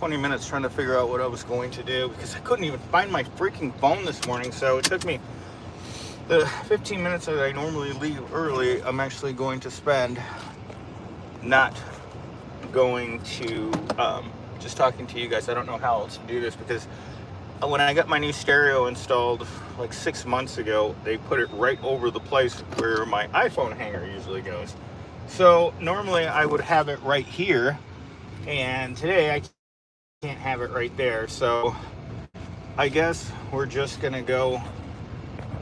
20 minutes trying to figure out what I was going to do because I couldn't even find my freaking phone this morning. So it took me the 15 minutes that I normally leave early. I'm actually going to spend not going to just talking to you guys. I don't know how else to do this because when I got my new stereo installed like 6 months ago, they put it right over the place where my iPhone hanger usually goes. So normally I would have it right here, and today I can't have it right there. So I guess we're just gonna go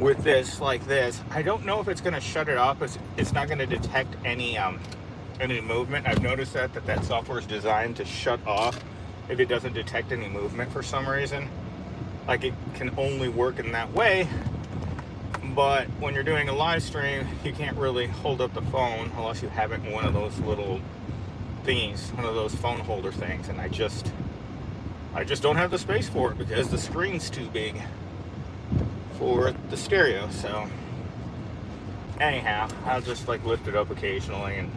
with this like this. I don't know if it's gonna shut it off. It's not gonna detect any movement. I've noticed that software is designed to shut off if it doesn't detect any movement for some reason. Like, it can only work in that way. But when you're doing a live stream, you can't really hold up the phone unless you have it in one of those little thingies, one of those phone holder things. And I just don't have the space for it because the screen's too big for the stereo. So anyhow, I'll just like lift it up occasionally and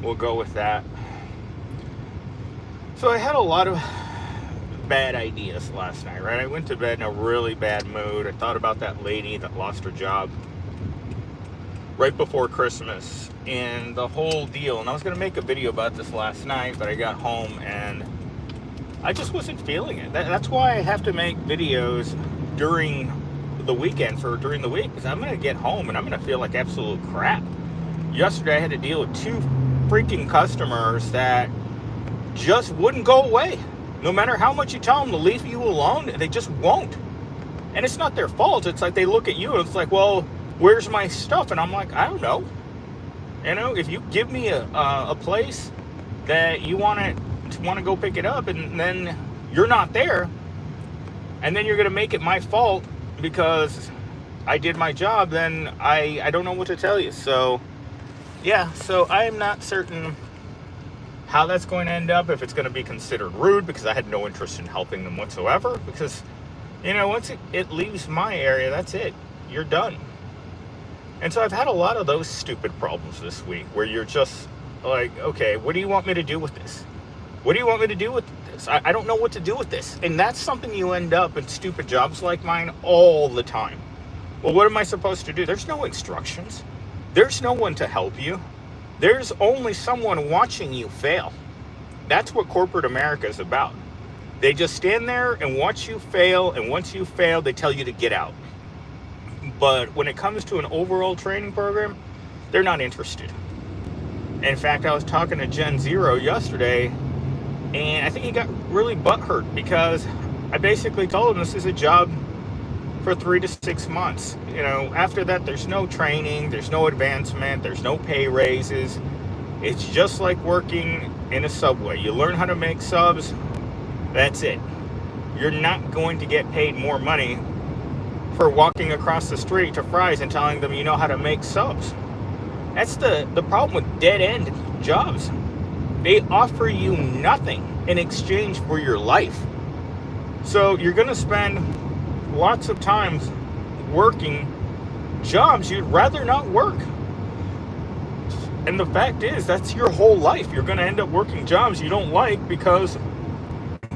we'll go with that. So I had a lot of bad ideas last night, right? I went to bed in a really bad mood. I thought about that lady that lost her job right before Christmas and the whole deal. And I was going to make a video about this last night, but I got home and I just wasn't feeling it. That's why I have to make videos during the weekend during the week, because I'm going to get home and I'm going to feel like absolute crap. Yesterday I had to deal with 2 freaking customers that just wouldn't go away. No matter how much you tell them to leave you alone, they just won't. And it's not their fault. It's like they look at you and it's like, well, where's my stuff? And I'm like, I don't know. You know, if you give me a place that you want to go pick it up and then you're not there, and then you're going to make it my fault because I did my job, then I don't know what to tell you. So, yeah, so I am not certain how that's going to end up, if it's going to be considered rude, because I had no interest in helping them whatsoever, because, you know, once it leaves my area, that's it. You're done. And so I've had a lot of those stupid problems this week where you're just like, okay, what do you want me to do with this? What do you want me to do with this? I don't know what to do with this. And that's something you end up in stupid jobs like mine all the time. Well, what am I supposed to do? There's no instructions. There's no one to help you. There's only someone watching you fail. That's what corporate America is about. They just stand there and watch you fail, and once you fail, they tell you to get out. But when it comes to an overall training program, they're not interested. In fact, I was talking to Gen Zero yesterday, and I think he got really butthurt because I basically told him this is a job for 3 to 6 months. You know, after that, there's no training, there's no advancement, there's no pay raises. It's just like working in a Subway. You learn how to make subs, that's it. You're not going to get paid more money for walking across the street to Fry's and telling them you know how to make subs. That's the problem with dead-end jobs. They offer you nothing in exchange for your life. So you're going to spend lots of times working jobs you'd rather not work. And the fact is, that's your whole life. You're going to end up working jobs you don't like because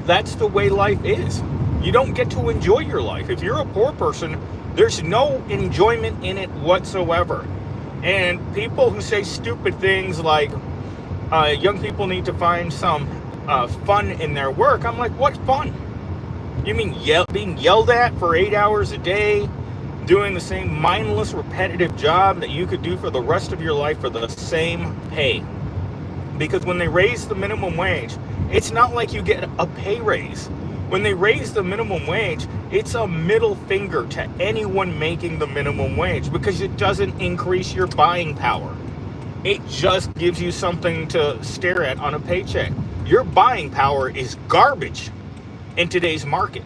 that's the way life is. You don't get to enjoy your life. If you're a poor person, there's no enjoyment in it whatsoever. And people who say stupid things like young people need to find some fun in their work, I'm like, what fun? You mean being yelled at for 8 hours a day, doing the same mindless, repetitive job that you could do for the rest of your life for the same pay? Because when they raise the minimum wage, it's not like you get a pay raise. When they raise the minimum wage, it's a middle finger to anyone making the minimum wage because it doesn't increase your buying power. It just gives you something to stare at on a paycheck. Your buying power is garbage in today's market.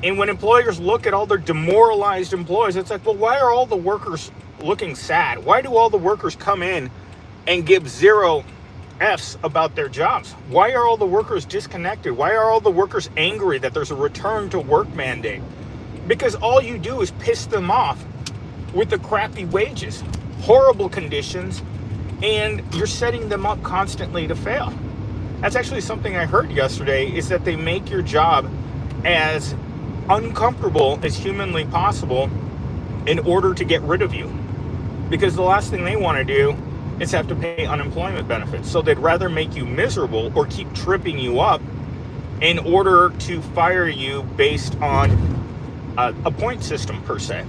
And when employers look at all their demoralized employees, it's like, well, why are all the workers looking sad? Why do all the workers come in and give 0 F's about their jobs? Why are all the workers disconnected? Why are all the workers angry that there's a return to work mandate? Because all you do is piss them off with the crappy wages, horrible conditions, and you're setting them up constantly to fail. That's actually something I heard yesterday, is that they make your job as uncomfortable as humanly possible in order to get rid of you. Because the last thing they want to do is have to pay unemployment benefits. So they'd rather make you miserable or keep tripping you up in order to fire you based on a point system per se.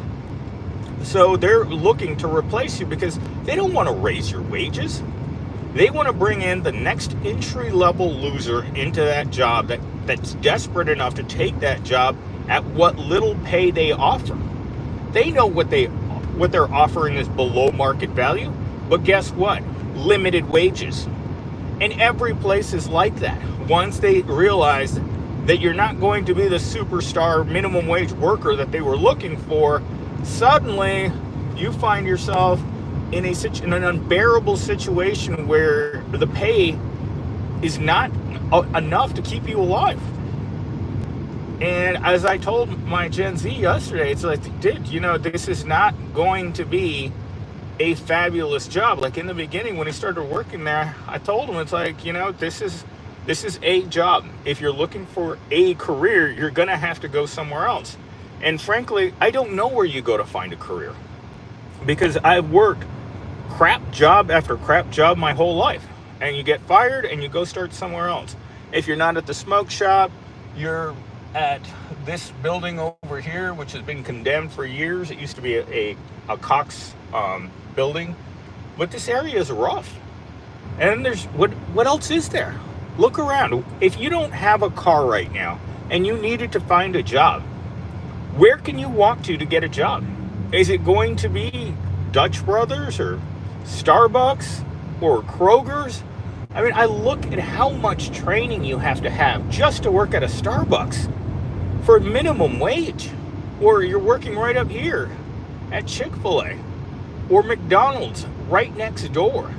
So they're looking to replace you because they don't want to raise your wages. They want to bring in the next entry-level loser into that job that's desperate enough to take that job at what little pay they offer. They know what they're offering is below market value, but guess what? Limited wages. And every place is like that. Once they realize that you're not going to be the superstar minimum wage worker that they were looking for, suddenly you find yourself in an unbearable situation where the pay is not enough to keep you alive. And as I told my Gen Z yesterday, it's like, dude, this is not going to be a fabulous job. Like in the beginning when he started working there, I told him, it's like, this is a job. If you're looking for a career, you're gonna have to go somewhere else. And frankly, I don't know where you go to find a career, because I've worked crap job after crap job my whole life, and you get fired and you go start somewhere else. If you're not at the smoke shop, you're at this building over here, which has been condemned for years. It used to be a Cox building, but this area is rough. And there's what else is there? Look around. If you don't have a car right now and you needed to find a job, where can you walk to get a job? Is it going to be Dutch Brothers or Starbucks or Kroger's? I mean, I look at how much training you have to just to work at a Starbucks for minimum wage. Or you're working right up here at Chick-fil-A or McDonald's right next door.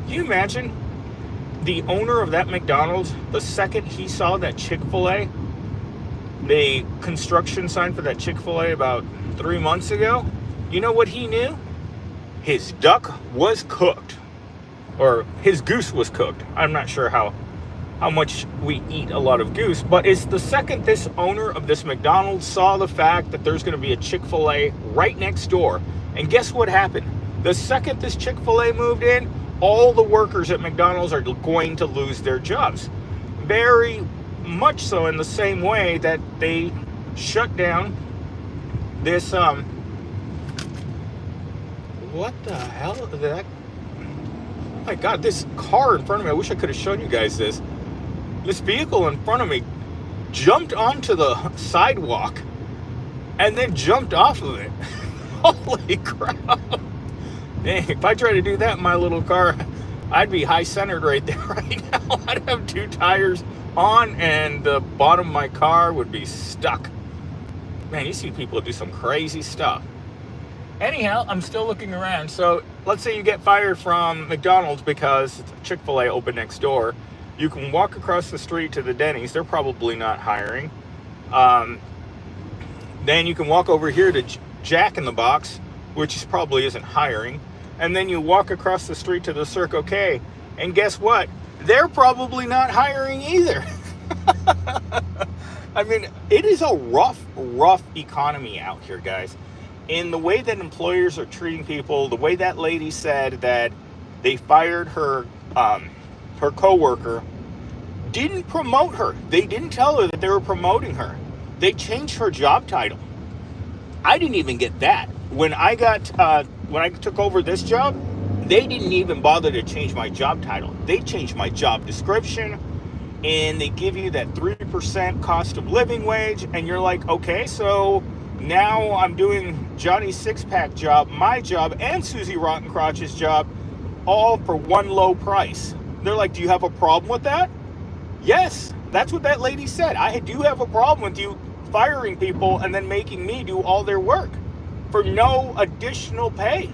Can you imagine the owner of that McDonald's, the second he saw that Chick-fil-A, the construction sign for that Chick-fil-A about 3 months ago, you know what he knew? His duck was cooked, or his goose was cooked. I'm not sure how much we eat a lot of goose, but it's the second this owner of this McDonald's saw the fact that there's going to be a Chick-fil-A right next door. And guess what happened? The second this Chick-fil-A moved in, all the workers at McDonald's are going to lose their jobs. Very much so in the same way that they shut down this, what the hell is that? Oh my God, this car in front of me, I wish I could have shown you guys this. This vehicle in front of me jumped onto the sidewalk and then jumped off of it. Holy crap. Dang, if I try to do that in my little car, I'd be high-centered right there right now. I'd have two tires on and the bottom of my car would be stuck. Man, you see people do some crazy stuff. Anyhow, I'm still looking around. So let's say you get fired from McDonald's because Chick-fil-A opened next door. You can walk across the street to the Denny's. They're probably not hiring. Then you can walk over here to Jack in the Box, which probably isn't hiring. And then you walk across the street to the Circle K. And guess what? They're probably not hiring either. I mean, it is a rough economy out here, guys. In the way that employers are treating people, the way that lady said that they fired her coworker, didn't promote her. They didn't tell her that they were promoting her. They changed her job title. I didn't even get that. When I took over this job, they didn't even bother to change my job title. They changed my job description, and they give you that 3% cost of living wage, and you're like, okay, so now I'm doing Johnny's six-pack job, my job, and Susie Rottencrotch's job, all for one low price. They're like, do you have a problem with that? Yes, that's what that lady said. I do have a problem with you firing people and then making me do all their work for no additional pay.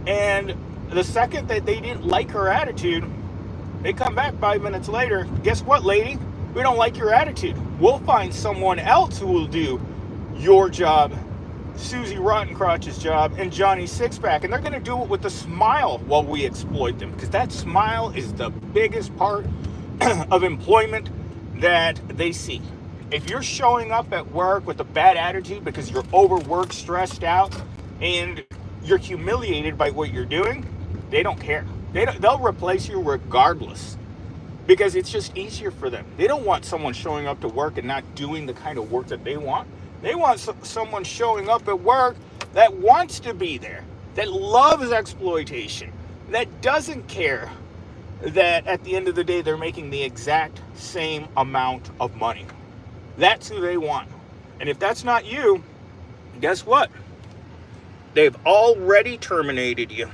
And the second that they didn't like her attitude, they come back 5 minutes later. Guess what, lady? We don't like your attitude. We'll find someone else who will do your job, Susie Rottencrotch's job, and Johnny's six-pack. And they're going to do it with a smile while we exploit them, because that smile is the biggest part of employment that they see. If you're showing up at work with a bad attitude because you're overworked, stressed out, and you're humiliated by what you're doing, they don't care. They'll replace you regardless, because it's just easier for them. They don't want someone showing up to work and not doing the kind of work that they want. They want someone showing up at work that wants to be there, that loves exploitation, that doesn't care that at the end of the day they're making the exact same amount of money. That's who they want. And if that's not you, guess what? They've already terminated you.